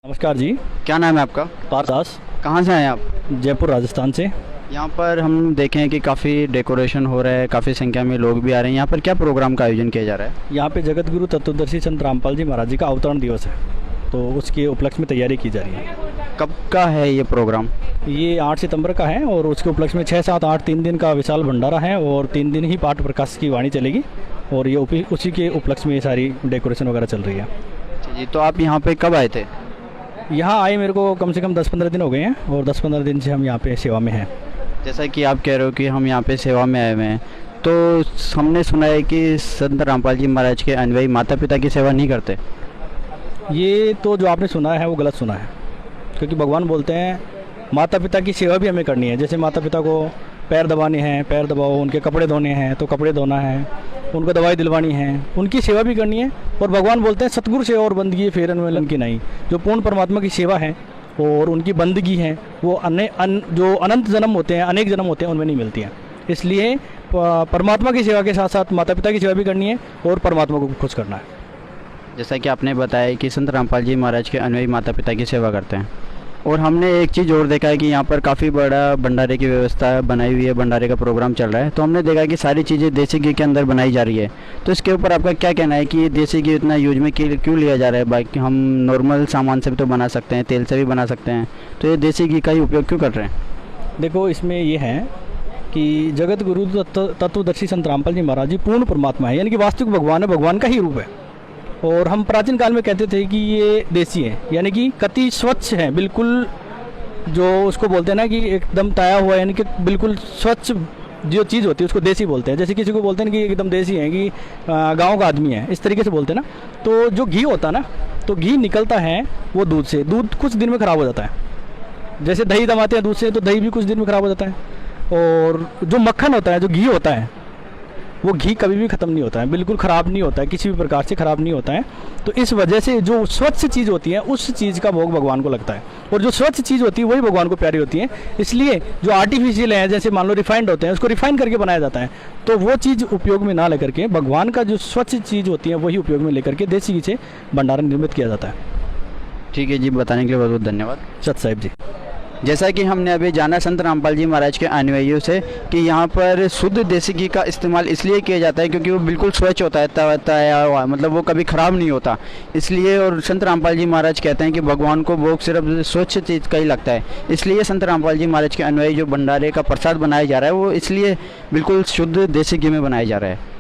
नमस्कार जी। क्या नाम है आपका? पारदास। कहाँ से आए आप? जयपुर राजस्थान से। यहाँ पर हम देखे हैं कि काफ़ी डेकोरेशन हो रहा है, काफ़ी संख्या में लोग भी आ रहे हैं। यहाँ पर क्या प्रोग्राम का आयोजन किया जा रहा है? यहाँ पे जगत गुरु तत्वदर्शी संत रामपाल जी महाराज जी का अवतरण दिवस है, तो उसके उपलक्ष्य में तैयारी की जा रही है। कब का है ये प्रोग्राम? ये 8 सितंबर का है और उसके उपलक्ष्य में 6, 7, 8 3 दिन का विशाल भंडारा है और 3 दिन ही पाठ प्रकाश की वाणी चलेगी और ये उसी के उपलक्ष्य में ये सारी डेकोरेशन वगैरह चल रही है। अच्छा जी, तो आप यहाँ पे कब आए थे? यहाँ आए मेरे को कम से कम 10-15 दिन हो गए हैं और 10-15 दिन से हम यहाँ पे सेवा में हैं। जैसा कि आप कह रहे हो कि हम यहाँ पे सेवा में आए हुए हैं, तो हमने सुना है कि संत रामपाल जी महाराज के अनुयायी माता पिता की सेवा नहीं करते। ये तो जो आपने सुना है वो गलत सुना है, क्योंकि भगवान बोलते हैं माता पिता की सेवा भी हमें करनी है। जैसे माता पिता को पैर दबाने हैं, पैर दबाओ, उनके कपड़े धोने हैं तो कपड़े धोना है, उनको दवाई दिलवानी है, उनकी सेवा भी करनी है। और भगवान बोलते हैं सतगुरु सेवा और बंदगी फेरन वेलन की नहीं। जो पूर्ण परमात्मा की सेवा है और उनकी बंदगी है वो जो अनंत जन्म होते हैं, अनेक जन्म होते हैं, उनमें नहीं मिलती हैं। इसलिए परमात्मा की सेवा के साथ साथ माता पिता की सेवा भी करनी है और परमात्मा को खुश करना है। जैसा कि आपने बताया कि संत रामपाल जी महाराज के अनुयायी माता पिता की सेवा करते हैं, और हमने एक चीज़ और देखा है कि यहाँ पर काफ़ी बड़ा भंडारे की व्यवस्था बनाई हुई है, भंडारे का प्रोग्राम चल रहा है। तो हमने देखा कि सारी चीज़ें देसी घी के अंदर बनाई जा रही है। तो इसके ऊपर आपका क्या कहना है कि ये देसी घी इतना यूज में क्यों लिया जा रहा है? बाकी हम नॉर्मल सामान से भी तो बना सकते हैं, तेल से भी बना सकते हैं, तो ये देसी घी का ही उपयोग क्यों कर रहे हैं? देखो, इसमें ये है कि जगत गुरु तत्वदर्शी संत रामपाल जी महाराज जी पूर्ण परमात्मा है, यानी कि वास्तविक भगवान है, भगवान का ही रूप है। और हम प्राचीन काल में कहते थे कि ये देसी है, यानी कि कति स्वच्छ है, बिल्कुल जो उसको बोलते हैं ना कि एकदम ताया हुआ, यानी कि बिल्कुल स्वच्छ जो चीज़ होती है उसको देसी बोलते हैं। जैसे किसी को बोलते हैं कि एकदम देसी है, कि गांव का आदमी है, इस तरीके से बोलते हैं ना। तो जो घी होता है ना, तो घी निकलता है वो दूध से। दूध कुछ दिन में ख़राब हो जाता है। जैसे दही जमाते हैं दूध से, तो दही भी कुछ दिन में ख़राब हो जाता है। और जो मक्खन होता है, जो घी होता है, वो घी कभी भी ख़त्म नहीं होता है, बिल्कुल ख़राब नहीं होता है, किसी भी प्रकार से ख़राब नहीं होता है। तो इस वजह से जो स्वच्छ चीज़ होती है उस चीज़ का भोग भगवान को लगता है, और जो स्वच्छ चीज़ होती है वही भगवान को प्यारी होती है। इसलिए जो आर्टिफिशियल है, जैसे मान लो रिफाइंड होते हैं, उसको रिफाइन करके बनाया जाता है। तो वो चीज़ उपयोग में ना लेकर के भगवान का जो स्वच्छ चीज़ होती है वही उपयोग में लेकर के देसी घी से भंडारा निर्मित किया जाता है। ठीक है जी, बताने के लिए बहुत बहुत धन्यवाद। सत साहिब जी। जैसा कि हमने अभी जाना संत रामपाल जी महाराज के अनुयायियों से कि यहाँ पर शुद्ध देसी घी का इस्तेमाल इसलिए किया जाता है क्योंकि वो बिल्कुल स्वच्छ होता है, ताया हुआ, मतलब वो कभी ख़राब नहीं होता इसलिए। और संत रामपाल जी महाराज कहते हैं कि भगवान को भोग सिर्फ स्वच्छ चीज़ का ही लगता है, इसलिए संत रामपाल जी महाराज के अनुयायी जो भंडारे का प्रसाद बनाया जा रहा है वो इसलिए बिल्कुल शुद्ध देसी घी में बनाया जा रहा है।